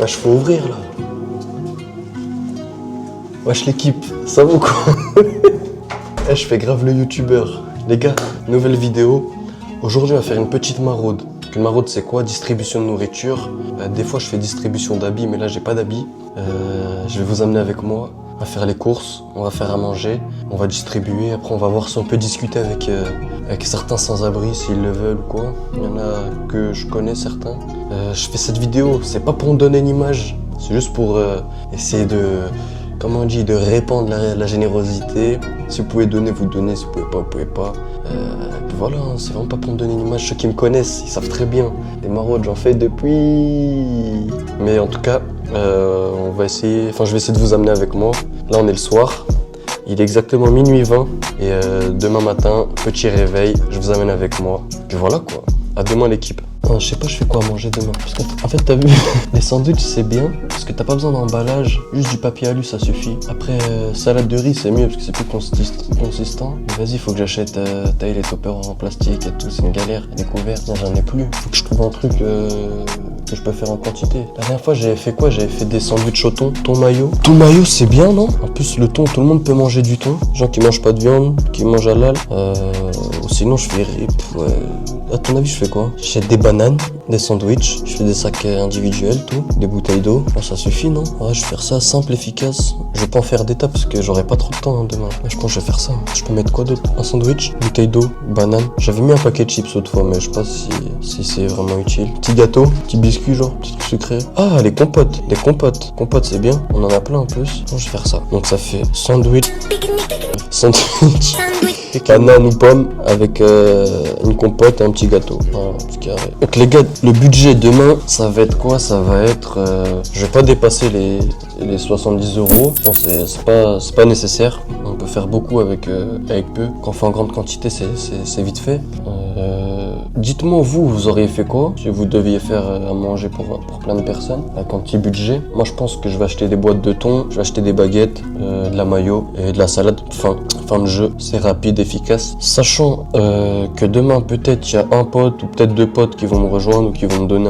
Wesh, faut ouvrir là. Wesh l'équipe, ça va ou quoi? Je fais grave le youtubeur. Les gars, nouvelle vidéo. Aujourd'hui on va faire une petite maraude. Une maraude c'est quoi? Distribution de nourriture. Des fois je fais distribution d'habits mais là j'ai pas d'habits. Je vais vous amener avec moi. On va faire les courses, on va faire à manger, on va distribuer. Après on va voir si on peut discuter avec certains sans-abri s'ils le veulent ou quoi. Il y en a que je connais certains. Je fais cette vidéo, c'est pas pour me donner une image. C'est juste pour essayer de... Comment on dit, de répandre la générosité. Si vous pouvez donner, vous donnez. Si vous pouvez pas, vous pouvez pas. Puis voilà, hein, c'est vraiment pas pour me donner une image. Ceux qui me connaissent, ils savent très bien. Des maraudes, j'en fais depuis. Mais en tout cas, on va essayer. Enfin, je vais essayer de vous amener avec moi. Là, on est le soir. Il est exactement minuit 20. Et demain matin, petit réveil. Je vous amène avec moi. Puis voilà quoi. À demain l'équipe. Je sais pas je fais quoi à manger demain. Parce qu'en fait t'as vu, les sandwichs c'est bien parce que t'as pas besoin d'emballage, juste du papier alu ça suffit. Après salade de riz c'est mieux parce que c'est plus consistant. Mais vas-y faut que j'achète taille les toppers en plastique et tout, c'est une galère. Les couverts, non j'en ai plus. Faut que je trouve un truc que je peux faire en quantité. La dernière fois j'avais fait quoi? J'avais fait des sandwichs au thon mayo. Thon mayo c'est bien non? En plus le thon, tout le monde peut manger du thon. Gens qui mangent pas de viande, qui mangent halal. Ou sinon je fais ouais. À ton avis je fais quoi? J'achète des bananes, des sandwichs, je fais des sacs individuels, tout, des bouteilles d'eau. Oh, ça suffit non? Ouais, je vais faire ça simple, efficace. Je vais pas en faire des tas parce que j'aurai pas trop de temps hein, demain. Mais je pense que je vais faire ça. Je peux mettre quoi d'autre? Un sandwich, bouteille d'eau, banane. J'avais mis un paquet de chips autrefois mais je sais pas si c'est vraiment utile. Petit gâteau, petit biscuit genre, petit truc sucré. Ah les compotes, Compotes c'est bien, on en a plein en plus. Bon, je vais faire ça. Donc ça fait sandwich, banane ou pomme avec une compote et un petit gâteau. Voilà, petit carré. Donc les gars, le budget demain, ça va être quoi? Ça va être... je vais pas dépasser les 70 euros. Bon, c'est pas nécessaire. On peut faire beaucoup avec peu. Quand on fait en grande quantité, c'est vite fait. Dites-moi vous auriez fait quoi si vous deviez faire à manger pour plein de personnes avec un petit budget? Moi je pense que je vais acheter des boîtes de thon, je vais acheter des baguettes, de la mayo et de la salade. Fin de jeu, c'est rapide, efficace. Sachant que demain peut-être il y a un pote ou peut-être deux potes qui vont me rejoindre ou qui vont me donner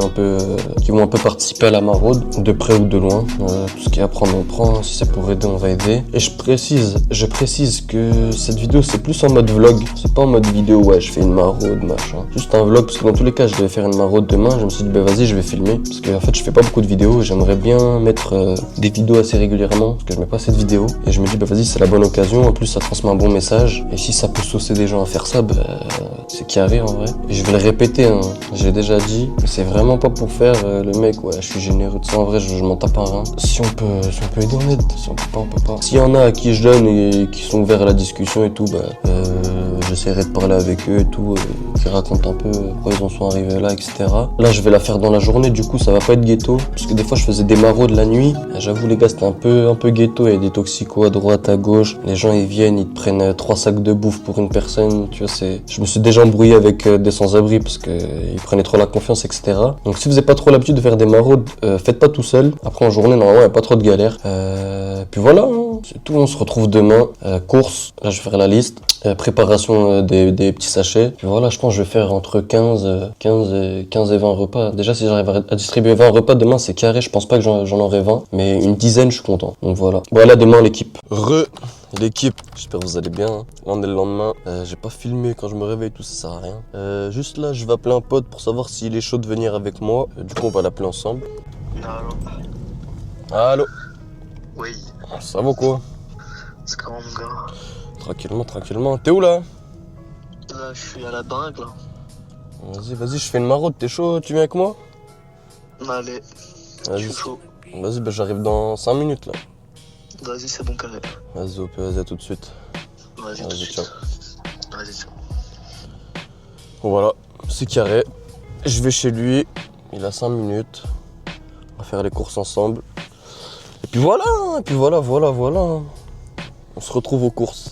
qui vont un peu participer à la maraude, de près ou de loin. Tout ce qui est à prendre on prend, si c'est pour aider on va aider. Et je précise que cette vidéo c'est plus en mode vlog, c'est pas en mode vidéo ouais je fais une maraude machin. Juste un vlog parce que dans tous les cas je devais faire une maraude demain, je me suis dit bah vas-y je vais filmer parce que en fait je fais pas beaucoup de vidéos et j'aimerais bien mettre des vidéos assez régulièrement parce que je mets pas assez de vidéos et je me dis bah vas-y c'est la bonne occasion, en plus ça transmet un bon message et si ça peut saucer des gens à faire ça bah c'est carré en vrai. Et je vais le répéter hein, j'ai déjà dit, mais c'est vraiment pas pour faire le mec ouais je suis généreux de ça, en vrai je m'en tape un rein. Si on peut aider on aide, si on peut pas on peut pas. S'il y en a à qui je donne et qui sont ouverts à la discussion et tout bah j'essaierai de parler avec eux et tout, qui racontent un peu pourquoi ils en sont arrivés là, etc. Là, je vais la faire dans la journée, du coup, ça va pas être ghetto. Parce que des fois, je faisais des maraudes la nuit. J'avoue, les gars, c'était un peu ghetto. Il y a des toxicos à droite, à gauche. Les gens, ils viennent, ils te prennent 3 sacs de bouffe pour une personne. Tu vois, je me suis déjà embrouillé avec des sans-abri parce que ils prenaient trop la confiance, etc. Donc, si vous n'avez pas trop l'habitude de faire des maraudes, faites pas tout seul. Après, en journée, normalement, il n'y a pas trop de galères. Puis voilà, hein, c'est tout. On se retrouve demain. Course, là, je vais faire la liste. Préparation des petits sachets. Puis voilà, je pense que je vais faire entre 15 et 20 repas. Déjà, si j'arrive à distribuer 20 repas demain, c'est carré. Je pense pas que j'en aurai 20, mais une dizaine, je suis content. Donc voilà. Voilà, demain, l'équipe. L'équipe. J'espère que vous allez bien. Là, on est le lendemain. J'ai pas filmé quand je me réveille, tout ça sert à rien. Juste là, je vais appeler un pote pour savoir s'il est chaud de venir avec moi. Du coup, on va l'appeler ensemble. Allô. Oui. Ça va quoi? C'est comment mon gars? Tranquillement. T'es où là? Là, je suis à la bringue là. Vas-y, je fais une maraude. T'es chaud? Tu viens avec moi? Allez, je suis chaud. Vas-y, bah j'arrive dans 5 minutes là. Vas-y, c'est bon carré. Vas-y, à tout de suite. Vas-y, tout de suite. Ciao. Vas-y, ciao. Bon voilà, c'est carré. Je vais chez lui. Il a 5 minutes. On va faire les courses ensemble. Et puis voilà. On se retrouve aux courses.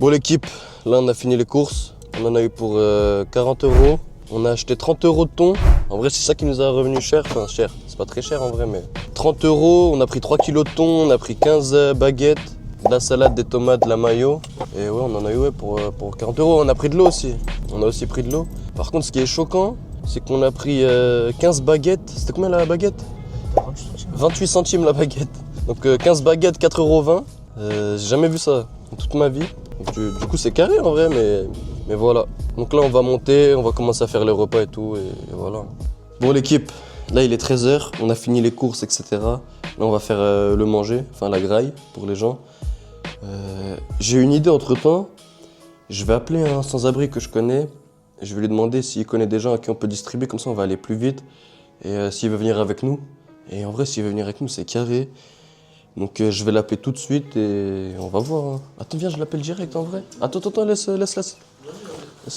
Bon l'équipe, là on a fini les courses. On en a eu pour 40 €. On a acheté 30 € de thon. En vrai c'est ça qui nous a revenu cher. Enfin cher, c'est pas très cher en vrai mais... 30 €, on a pris 3 kilos de thon, on a pris 15 baguettes, de la salade, des tomates, de la mayo. Et ouais on en a eu ouais, pour 40 €. On a pris de l'eau aussi. On a aussi pris de l'eau. Par contre ce qui est choquant, c'est qu'on a pris 15 baguettes. C'était combien la baguette? 28 centimes la baguette. Donc 15 baguettes, 4,20 €. J'ai jamais vu ça dans toute ma vie. Donc, du coup c'est carré en vrai mais voilà. Donc là on va monter, on va commencer à faire les repas et tout et voilà. Bon l'équipe, là il est 13 h, on a fini les courses etc. Là on va faire le manger, enfin la graille pour les gens. J'ai une idée entre temps. Je vais appeler un sans-abri que je connais. Je vais lui demander s'il connaît des gens à qui on peut distribuer, comme ça on va aller plus vite. Et s'il veut venir avec nous. Et en vrai s'il veut venir avec nous c'est carré. Donc je vais l'appeler tout de suite et on va voir. Hein. Attends viens je l'appelle direct en vrai. Attends laisse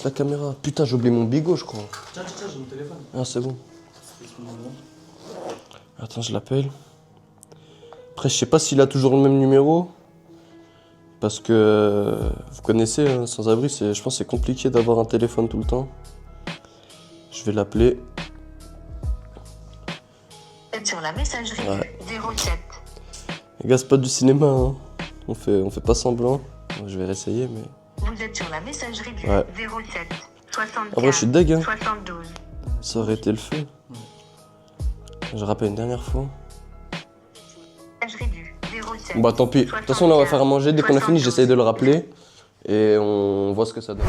la caméra. Putain j'ai oublié mon bigot je crois. Tiens j'ai mon téléphone. Ah c'est bon. Attends je l'appelle. Après je sais pas s'il a toujours le même numéro. Parce que vous connaissez hein, sans-abri, je pense que c'est compliqué d'avoir un téléphone tout le temps. Je vais l'appeler. Sur la messagerie 07. Les gars, c'est pas du cinéma, hein. On fait pas semblant. Je vais l'essayer, mais... Vous êtes sur la messagerie du 07 75 en vrai, je suis deg, hein. 72. Ça aurait été le feu. Je rappelle une dernière fois. Messagerie du 07. Bah tant pis. De toute façon, là, on va faire à manger. Dès qu'on a fini, j'essaye de le rappeler. Et on voit ce que ça donne.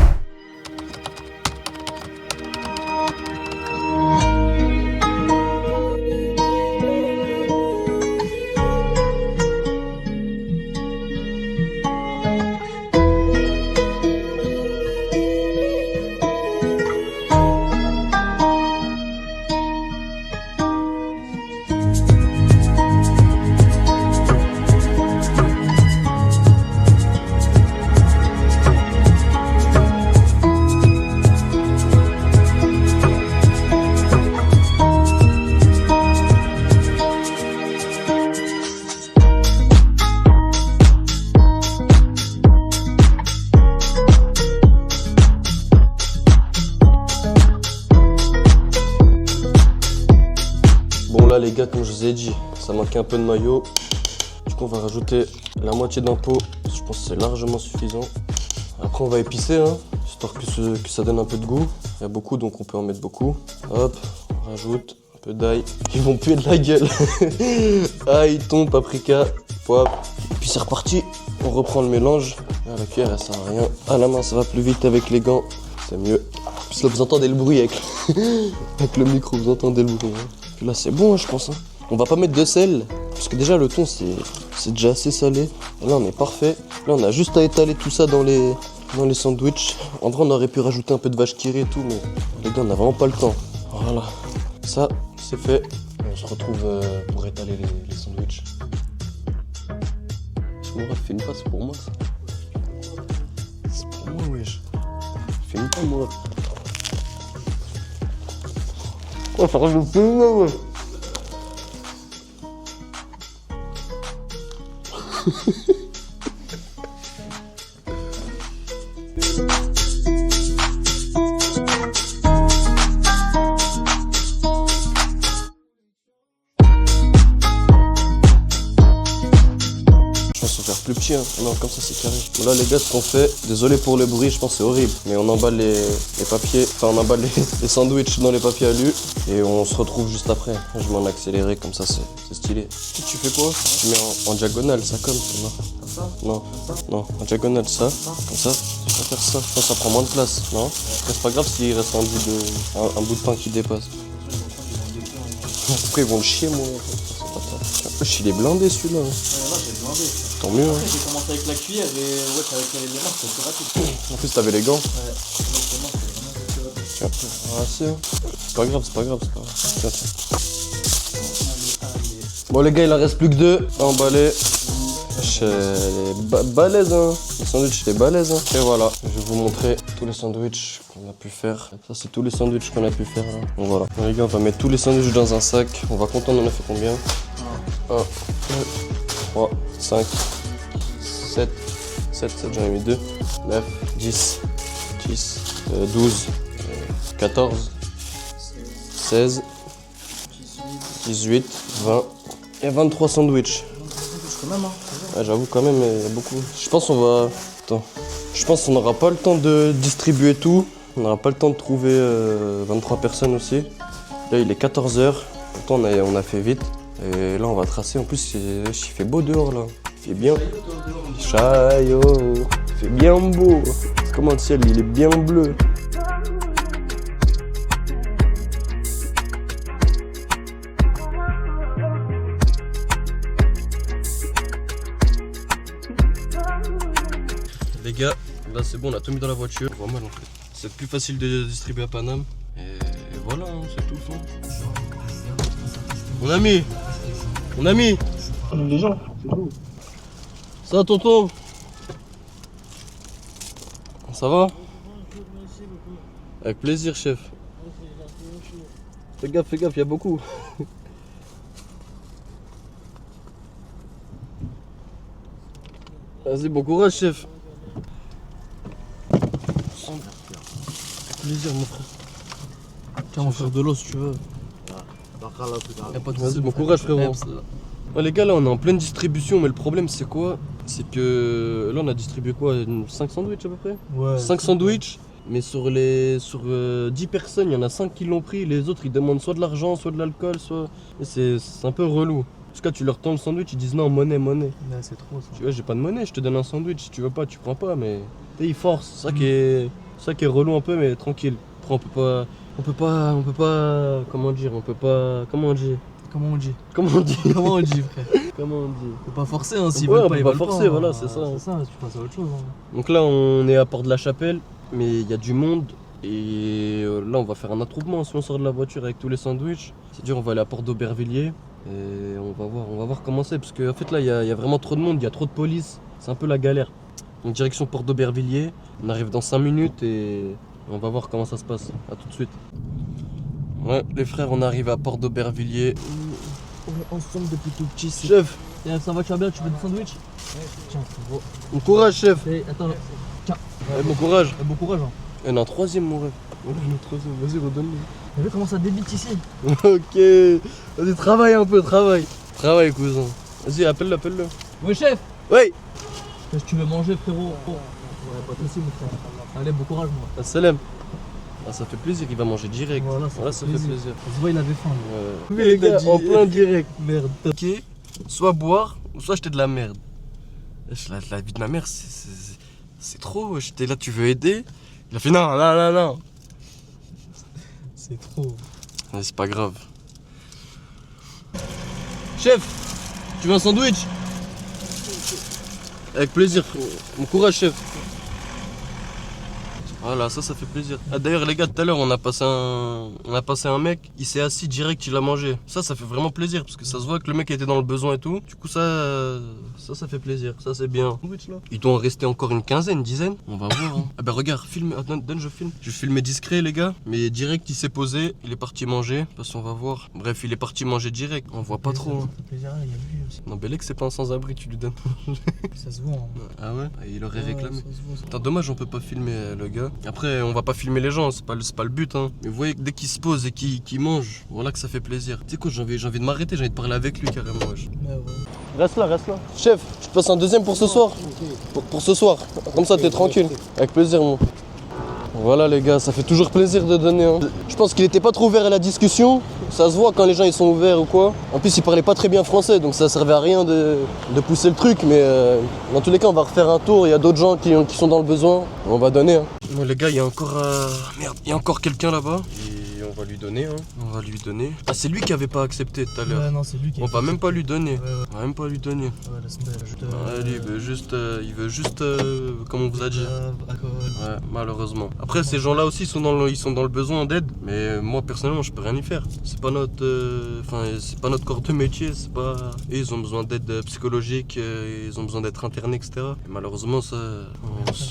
Bon là les gars, comme je vous ai dit, ça manquait un peu de maillot. Du coup on va rajouter la moitié d'un pot. Je pense que c'est largement suffisant. Après on va épicer, hein, histoire que ça donne un peu de goût. Il y a beaucoup donc on peut en mettre beaucoup. Hop, on rajoute un peu d'ail. Ils vont puer de la gueule. Ail, thon, paprika, poivre. Et puis c'est reparti. On reprend le mélange. Ah, la cuillère elle sert à rien. À la main ça va plus vite avec les gants. C'est mieux. Puis là vous entendez le bruit avec, avec le micro, vous entendez le bruit. Hein. Puis là c'est bon hein, je pense. Hein. On va pas mettre de sel, parce que déjà le thon c'est déjà assez salé. Et là on est parfait. Là on a juste à étaler tout ça dans les sandwichs. En vrai on aurait pu rajouter un peu de vache qui rit et tout, mais les gars on a vraiment pas le temps. Voilà, ça c'est fait. Et on se retrouve pour étaler les sandwichs. Mourad, filme pas, c'est pour moi ça. C'est pour moi wesh. Filme pas moi. Oh ça reste le film là ouais. Faire plus petit, hein. Non, comme ça c'est carré. Bon, là les gars, ce qu'on fait, désolé pour le bruit, je pense que c'est horrible, mais on emballe les papiers, enfin on emballe les sandwichs dans les papiers alu et on se retrouve juste après. Je m'en accéléré, comme ça c'est stylé. Tu fais quoi? Tu mets en diagonale, ça comme ça. Comme ça? Non, non, en diagonale ça, comme ça. Tu peux faire ça, je pense que ça prend moins de place, non? C'est pas grave s'il reste un bout de pain qui dépasse. Pourquoi ils vont le chier moi? Il est blindé celui-là. Là j'ai blindé. Tant mieux. Après Hein. j'ai commencé avec la cuillère et ouais avec les mains c'était plus rapide. En plus t'avais les gants. Ouais, les mains c'était vraiment plus rapide. Tiens, ramasser. Hein. C'est pas grave, c'est pas grave, c'est pas grave. Tiens, tiens. Allez. Bon les gars, il en reste plus que 2 à emballer. Balèze hein. Le sandwich il est balèze hein. Et voilà, je vais vous montrer tous les sandwichs qu'on a pu faire. Ça c'est tous les sandwichs qu'on a pu faire là. Donc voilà. Bon, les gars, on va mettre tous les sandwichs dans un sac. On va compter, on en a fait combien? 1, 2, 3, 5, 7, 7, j'en ai mis 2. 9, 10, 12, 14, 16, 18, 20. Il y a 23 sandwichs. Ouais, j'avoue quand même, il y a beaucoup. Je pense qu'on va... Attends. Je pense qu'on n'aura pas le temps de distribuer tout. On n'aura pas le temps de trouver 23 personnes aussi. Là, il est 14h. Pourtant, on a fait vite. Et là, on va tracer. En plus, il fait beau dehors, là. Il fait bien... Chaillot. Il fait bien beau. Comment le ciel, il est bien bleu. Les gars, là c'est bon, on a tout mis dans la voiture. Pas mal en fait. C'est plus facile de distribuer à Paname. Et voilà, hein, c'est tout. Mon ami. Les gens, c'est beau. Ça va, tonton? Ça va? Avec plaisir, chef. Fais gaffe, il y a beaucoup. Vas-y, bon courage, chef. Plaisir, mon frère. Tiens, on va faire de l'eau si tu veux. Y'a pas de soucis, bon courage, frérot. Ouais, les gars, là, on est en pleine distribution, mais le problème, c'est quoi? C'est que là, on a distribué quoi? 5 sandwichs à peu près? Ouais. 5 sandwichs, mais sur 10 personnes, il y en a 5 qui l'ont pris. Les autres, ils demandent soit de l'argent, soit de l'alcool, soit. Et c'est un peu relou. Parce que tu leur tends le sandwich, ils disent non, monnaie. Ouais, c'est trop ça. Tu vois, j'ai pas de monnaie, je te donne un sandwich. Si tu veux pas, tu prends pas, mais. Ils forcent. C'est ça qui est relou un peu, mais tranquille. Après, on peut pas. Comment dire? Comment on dit, frère? Faut pas forcer, hein, s'ils ouais, veulent on pas, peut ils pas veulent forcer, pas, voilà, hein. c'est ça. C'est ça, tu passes à autre chose. Hein. Donc là, on est à Port-de-la-Chapelle, mais il y a du monde. Et là, on va faire un attroupement si on sort de la voiture avec tous les sandwichs. C'est-à-dire, on va aller à Port d'Aubervilliers et on va voir comment c'est. Parce qu'en fait, là, il y a vraiment trop de monde, il y a trop de police. C'est un peu la galère. Donc, direction Port d'Aubervilliers. On arrive dans 5 minutes et on va voir comment ça se passe. A tout de suite. Ouais, les frères, on arrive à Port d'Aubervilliers. On est ensemble depuis tout petit. Chef, Ça va, tu vas bien? Tu veux des sandwichs? Tiens, bon. bon courage, chef. Attends, tiens. Bon courage. Bon courage. Hein. Il y en a un troisième, mon rêve. Voilà, il y en a un troisième. Vas-y, redonne-le. T'as vu comment ça débite ici? Ok. Vas-y, travaille un peu, travaille. Travaille, cousin. Vas-y, appelle-le. Oui, chef. Oui. Qu'est-ce que tu veux manger, frérot? Ouais, pas de soucis, mon frère. Allez, bon courage, moi. Assalam. Ah, ça fait plaisir, il va manger direct. Voilà, ça fait plaisir. Ça se voit, il avait faim. Ouais. Oui, les gars, en plein direct. Merde. Ok. Soit boire, ou soit acheter de la merde. La vie de ma mère, c'est trop. J'étais là, tu veux aider? Il a fait non. C'est trop. Ouais, c'est pas grave. Chef, tu veux un sandwich? Avec plaisir, frérot. Bon courage, chef. Voilà, ça fait plaisir. Ah, d'ailleurs, les gars, tout à l'heure, on a passé un mec, il s'est assis direct, il a mangé. Ça fait vraiment plaisir parce que ça se voit que le mec était dans le besoin et tout. Du coup, ça fait plaisir. Ça, c'est bien. Il doit en rester encore une dizaine. On va voir. Hein. Ah, bah, regarde, filme. Attends, donne, je filme. Je vais filmer discret, les gars. Mais direct, il s'est posé. Il est parti manger. Parce qu'on va voir. Bref, il est parti manger direct. On voit pas trop. Hein. Ça fait plaisir, il y a lui aussi. Non, Bélec, c'est pas un sans-abri, tu lui donnes. Ça se voit. Hein. Ah ouais? Il aurait réclamé. Ça se voit. Attends, dommage, on peut pas filmer le gars. Après, on va pas filmer les gens, c'est pas le but. Hein. Mais vous voyez que dès qu'il se pose et qu'il mange, voilà que ça fait plaisir. Tu sais quoi, j'ai envie de m'arrêter, j'ai envie de parler avec lui carrément. Ouais. Reste là. Chef, je te passe un deuxième pour ce soir. Pour ce soir. Comme ça, t'es tranquille. Avec plaisir, moi. Voilà les gars, ça fait toujours plaisir de donner. Hein. Je pense qu'il était pas trop ouvert à la discussion. Ça se voit quand les gens ils sont ouverts ou quoi. En plus, il parlait pas très bien français, donc ça servait à rien de pousser le truc. Mais dans tous les cas, on va refaire un tour. Il y a d'autres gens qui sont dans le besoin. On va donner. Hein. Bon, les gars, il y a encore merde, il y a encore quelqu'un là-bas. Et on va lui donner. Hein. On va lui donner. Ah, c'est lui qui avait pas accepté tout à l'heure. Ouais, non, c'est lui qui. On va même pas lui donner. Ouais. On va même pas lui donner. Ouais, laisse tomber. Il veut juste, comme on vous a dit. Ouais, malheureusement. Après, ces gens-là aussi, ils sont dans le besoin d'aide. Mais moi, personnellement, je peux rien y faire. C'est pas c'est pas notre corps de métier. C'est pas. Et ils ont besoin d'aide psychologique. Ils ont besoin d'être internés, etc. Et malheureusement, ça,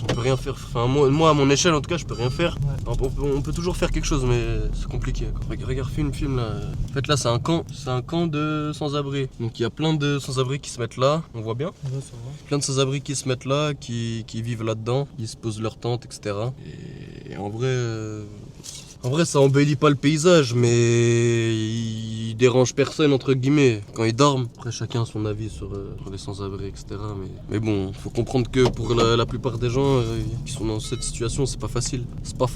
on peut rien faire. Enfin, moi, à mon échelle, en tout cas, je peux rien faire. Ouais. On peut toujours faire quelque chose, mais compliqué. Regarde, filme là. En fait là c'est un camp de sans-abri. Donc il y a plein de sans-abri qui se mettent là, on voit bien. Ouais, ça va. Plein de sans-abri qui se mettent là, qui vivent là-dedans, ils se posent leur tente, etc. Et en vrai ça embellit pas le paysage, mais il dérange personne entre guillemets quand ils dorment. Après chacun a son avis sur les sans-abri, etc. Mais bon, faut comprendre que pour la plupart des gens qui sont dans cette situation, c'est pas facile. C'est pas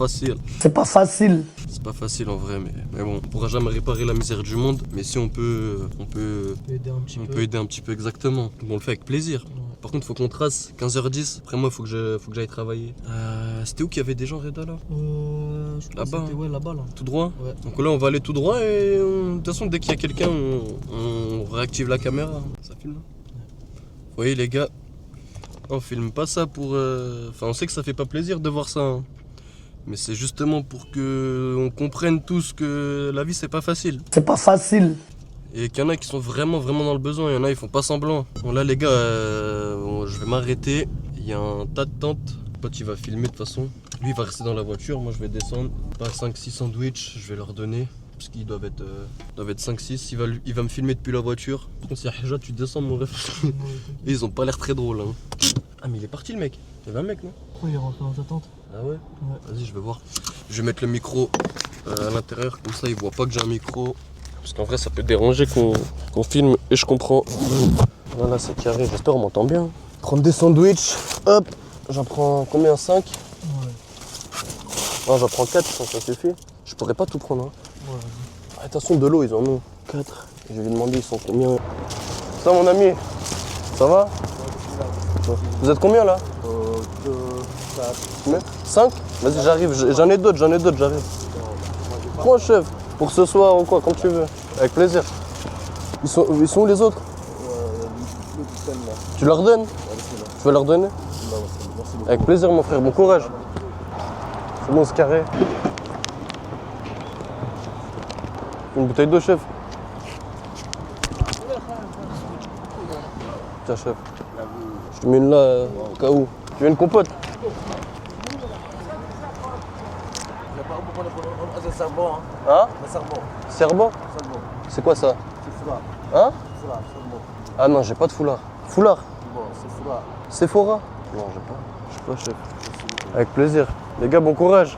facile en vrai, mais bon, on pourra jamais réparer la misère du monde, mais si on peut Aider un petit on peu. peut aider un petit peu exactement. On le fait avec plaisir. Ouais. Par contre, faut qu'on trace 15h10. Après moi, faut que j'aille travailler. C'était où qu'il y avait des gens, Reda, là? Je crois Là-bas, que c'était, ouais, là-bas, là. Tout droit? Ouais. Donc là, on va aller tout droit et de toute façon, dès qu'il y a quelqu'un, on réactive la caméra. Ça filme. Vous voyez, les gars, on filme pas ça pour... Enfin, on sait que ça fait pas plaisir de voir ça. Hein. Mais c'est justement pour que on comprenne tous que la vie, c'est pas facile. Et qu'il y en a qui sont vraiment dans le besoin, il y en a ils font pas semblant. Bon là les gars, je vais m'arrêter, il y a un tas de tentes. Mon pote il va filmer de toute façon. Lui il va rester dans la voiture, moi je vais descendre. Pas 5-6 sandwichs, je vais leur donner. Parce qu'ils doivent être 5-6, il va me filmer depuis la voiture. Par contre si Haja tu descends mon ref. Et ils ont pas l'air très drôles. Hein. Ah mais il est parti le mec, il y avait un mec non? Pourquoi il est rentré dans ta tente? Ah ouais? Vas-y je vais voir. Je vais mettre le micro à l'intérieur, comme ça il voit pas que j'ai un micro. Parce qu'en vrai ça peut déranger qu'on filme et je comprends. Voilà c'est carré, j'espère on m'entend bien. Prendre des sandwichs, hop, j'en prends combien? 5? Ouais. Non j'en prends 4, ça suffit. Je pourrais pas tout prendre. Hein. Ouais, vas-y. Attention de l'eau ils en ont 4. Je vais lui demander ils sont combien. Ça mon ami, ça va? Vous êtes combien là? 5? Vas-y j'arrive, j'en ai d'autres, j'arrive. Prends chef. Pour ce soir ou quoi, comme tu veux. Avec plaisir. Ils sont où les autres? Tu leur donnes? Tu vas leur donner? Avec plaisir mon frère, bon courage. C'est bon, c'est carré. Une bouteille d'eau chef. Tiens chef. Je te mets une là au cas où. Tu veux une compote? Hein? Cerveau? C'est quoi ça? Hein? Ah non, j'ai pas de foulard. Foulard? Sephora? Non, j'ai pas chef. Avec plaisir. Les gars, bon courage.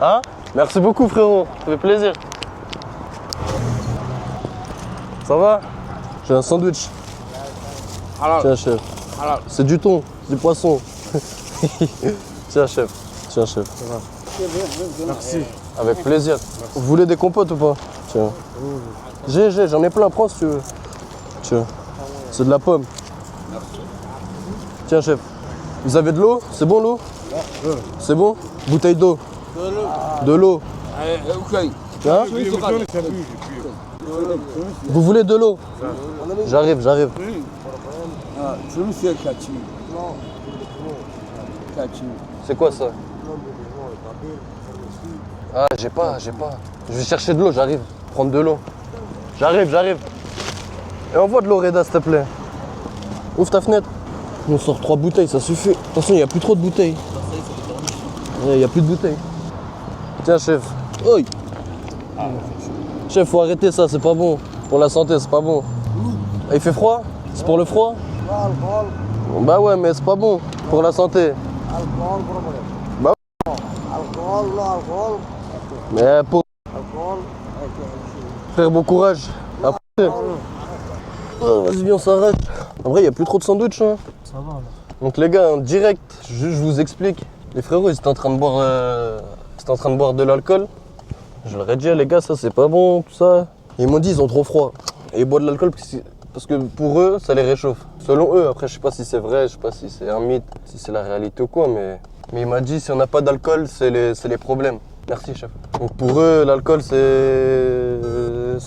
Hein? Merci beaucoup frérot, ça fait plaisir. Ça va? J'ai un sandwich. Tiens chef. C'est du thon, du poisson. Tiens chef. Merci. Avec plaisir. Vous voulez des compotes ou pas? Tiens. J'en ai plein, prends si tu veux. Tiens. C'est de la pomme. Tiens chef. Vous avez de l'eau? C'est bon l'eau? C'est bon? Bouteille d'eau. De l'eau. Hein? Vous voulez de l'eau? J'arrive. C'est quoi ça? Ah, j'ai pas. Je vais chercher de l'eau, j'arrive. Prendre de l'eau. J'arrive. Et envoie de l'eau, Reda, s'il te plaît. Ouvre ta fenêtre. On sort 3 bouteilles, ça suffit. Attention, il n'y a plus trop de bouteilles. Il n'y a plus de bouteilles. Tiens, chef. Oi. Chef, faut arrêter ça, c'est pas bon. Pour la santé, c'est pas bon. Ah, il fait froid? C'est pour le froid? Bah ouais, mais c'est pas bon. Pour la santé. Bah ouais. Mais pour... Frère, bon courage. Après. Oh, vas-y, viens, on s'arrête. En vrai, il n'y a plus trop de sandwich. Hein. Ça va là. Donc les gars, en direct, je vous explique. Les frérots, ils étaient en train de boire, de l'alcool. Je leur ai dit, les gars, ça c'est pas bon, tout ça. Ils m'ont dit, ils ont trop froid. Et ils boivent de l'alcool parce que pour eux, ça les réchauffe. Selon eux, après, je sais pas si c'est vrai, je sais pas si c'est un mythe, si c'est la réalité ou quoi, mais il m'a dit, si on n'a pas d'alcool, c'est les problèmes. Merci, chef. Donc pour eux, l'alcool, c'est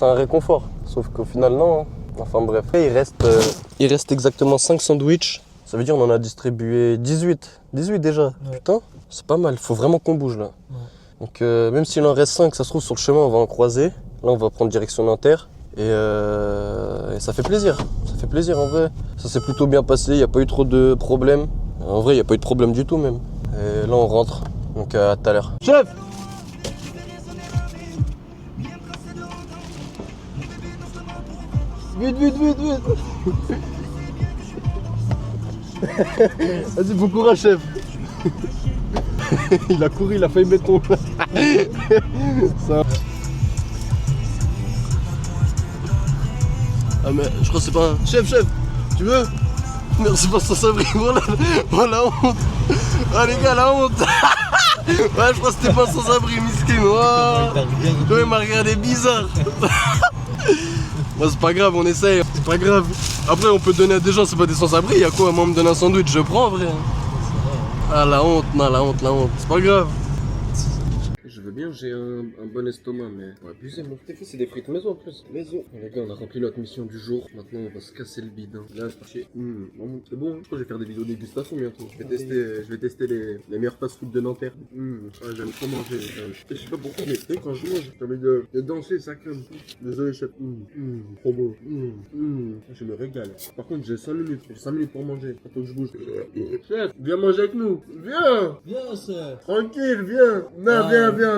un réconfort. Sauf qu'au final, non. Hein. Enfin bref. Et il reste exactement 5 sandwichs. Ça veut dire qu'on en a distribué 18. 18 déjà. Ouais. Putain, c'est pas mal. Faut vraiment qu'on bouge là. Ouais. Donc même s'il en reste 5, ça se trouve sur le chemin, on va en croiser. Là, on va prendre direction Nanterre. Et ça fait plaisir. Ça fait plaisir en vrai. Ça s'est plutôt bien passé. Il n'y a pas eu trop de problèmes. En vrai, il n'y a pas eu de problème du tout même. Et là, on rentre. Donc à tout à l'heure. Chef! Vite, vite, vite, vite. Vas-y, bon courage, chef. Il a couru, il a failli mettre ton... Ça... Ah mais je crois que c'est pas un... Chef, tu veux? Merci pour son sabri, voilà la honte. Ah les gars, la honte. Ouais, je crois que c'était pas sans abri, miskin. Toi, il m'a regardé bizarre. Bon, c'est pas grave, on essaye, c'est pas grave. Après, on peut donner à des gens, c'est pas des sans-abri. Y'a quoi, moi, on me donne un sandwich, je prends, vrai. Ah, la honte, non, la honte, c'est pas grave. Je veux bien, j'ai un bon estomac, mais on va abuser, mon frère. C'est des frites maison en plus. Maison. Les gars, on a rempli notre mission du jour. Maintenant, on va se casser le bide. Hein. Là, c'est bon. Je crois que je vais faire des vidéos dégustation bientôt. Je vais tester les meilleurs fast-food de Nanterre. Ouais, j'aime trop manger. Je sais pas pourquoi, mais tu sais, quand je mange, j'ai envie de danser, ça crème. Désolé, chef. Trop beau. Je me régale. Par contre, j'ai 5 minutes. J'ai 5 minutes pour manger. Faut que je bouge. Chef, viens manger avec nous. Viens. Viens, chef. Tranquille, viens. Non, viens.